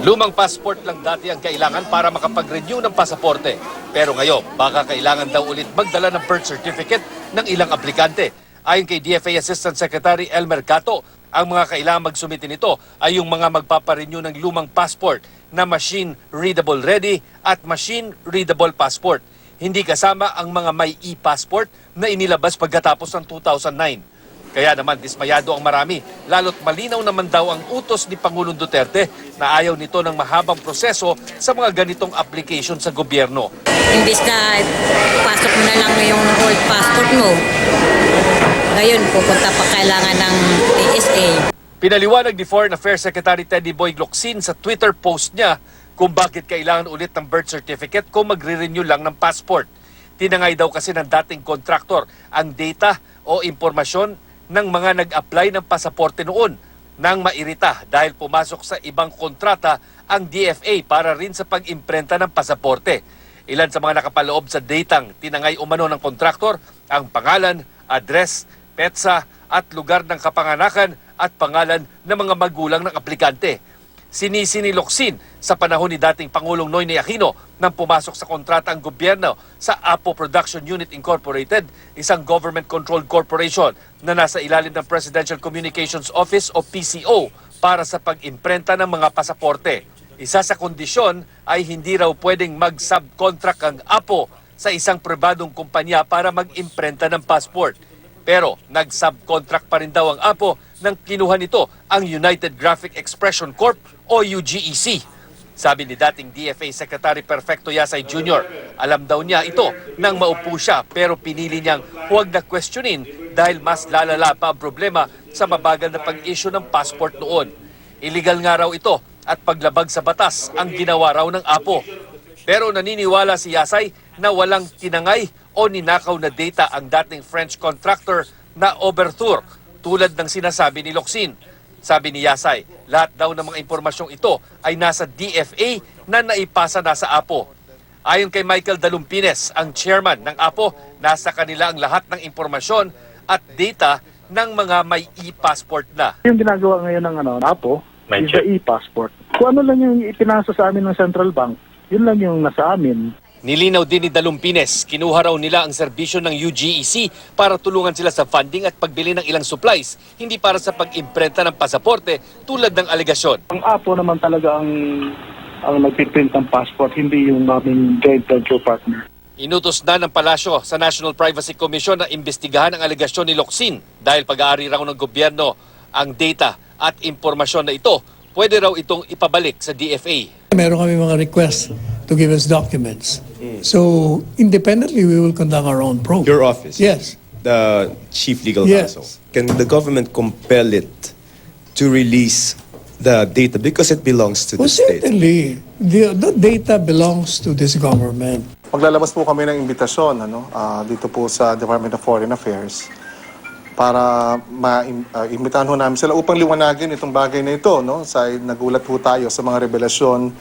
Lumang passport lang dati ang kailangan para makapag-renew ng pasaporte. Pero ngayon, baka kailangan daw ulit magdala ng birth certificate ng ilang aplikante. Ayon kay DFA Assistant Secretary Elmer Cato, ang mga kailangan magsumitin nito ay yung mga magpaparenew ng lumang passport na machine-readable ready at machine-readable passport. Hindi kasama ang mga may e-passport na inilabas pagkatapos ng 2009. Kaya naman dismayado ang marami, lalo't malinaw naman daw ang utos ni Pangulong Duterte na ayaw nito ng mahabang proseso sa mga ganitong application sa gobyerno. Imbis na pasok mo na lang yung old passport mo, ngayon pupunta pa kailangan ng PSA. Pinaliwanag ni Foreign Affairs Secretary Teddy Boy Locsin sa Twitter post niya kung bakit kailangan ulit ng birth certificate kung magre-renew lang ng passport. Tinangay daw kasi ng dating kontraktor ang data o impormasyon ng mga nag-apply ng pasaporte noon nang mairita dahil pumasok sa ibang kontrata ang DFA para rin sa pag-imprenta ng pasaporte. Ilan sa mga nakapaloob sa datang tinangay umano ng kontraktor ang pangalan, address, petsa at lugar ng kapanganakan at pangalan ng mga magulang ng aplikante. Sinisi ni Locsin sa panahon ni dating Pangulong Noynoy Aquino nang pumasok sa kontrata ang gobyerno sa Apo Production Unit Incorporated, isang government-controlled corporation na nasa ilalim ng Presidential Communications Office o PCO para sa pag-imprenta ng mga pasaporte. Isa sa kondisyon ay hindi raw pwedeng mag-subcontract ang Apo sa isang pribadong kumpanya para mag-imprenta ng passport. Pero nag-subcontract pa rin daw ang Apo nang kinuha nito ang United Graphic Expression Corp o UGEC. Sabi ni dating DFA Secretary Perfecto Yasay Jr., alam daw niya ito nang maupo siya pero pinili niyang huwag na questionin dahil mas lalala pa ang problema sa mabagal na pag-issue ng passport noon. Illegal nga raw ito at paglabag sa batas ang ginawa raw ng Apo. Pero naniniwala si Yasay na walang tinangay o ninakaw na data ang dating French contractor na Overture tulad ng sinasabi ni Locsin. Sabi ni Yasay, lahat daw ng mga impormasyong ito ay nasa DFA na naipasa na sa Apo. Ayon kay Michael Dalumpines, ang chairman ng Apo, nasa kanila ang lahat ng impormasyon at data ng mga may e-passport na. Yung ginagawa ngayon ng Apo, is the e-passport. Kung ano lang yung ipinasa sa amin ng Central Bank, yun lang yung nasa amin. Nilinaw din ni Dalumpines, kinuha raw nila ang serbisyo ng UGEC para tulungan sila sa funding at pagbili ng ilang supplies, hindi para sa pag-imprenta ng pasaporte tulad ng alegasyon. Ang Apo naman talaga ang nagpiprint ng passport, hindi yung aming joint venture partner. Inutos na ng palasyo sa National Privacy Commission na imbestigahan ang alegasyon ni Locsin dahil pag-aari raw ng gobyerno ang data at impormasyon na ito, pwede raw itong ipabalik sa DFA. Meron kami mga requests to give us documents. So, independently, we will conduct our own probe. Your office? Yes. The Chief Legal Yes. Counsel? Can the government compel it to release the data because it belongs to the Well, state? certainly, the data belongs to this government. Maglalabas po kami ng imbitasyon dito po sa Department of Foreign Affairs para imbitahan ho namin sila upang liwanagin itong bagay na ito. Sa nagulat po tayo sa mga revelasyon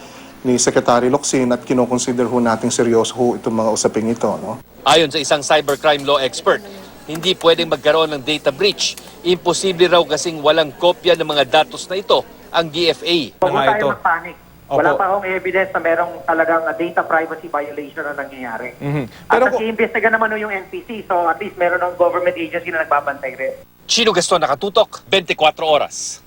ni Secretary Locsin at kinoconsider ho natin seryoso ho itong mga usaping ito. Ayon sa isang cybercrime law expert, hindi pwedeng magkaroon ng data breach. Imposible raw kasing walang kopya ng mga datos na ito ang DFA. Huwag tayo mag-panic. Wala pa akong evidence na merong talagang data privacy violation na nangyayari. Pero at nag-iimbestiga naman yung NPC, so at least meron ng government agency na nagbabantay rin. Chino Gaston, Nakatutok, 24 Oras.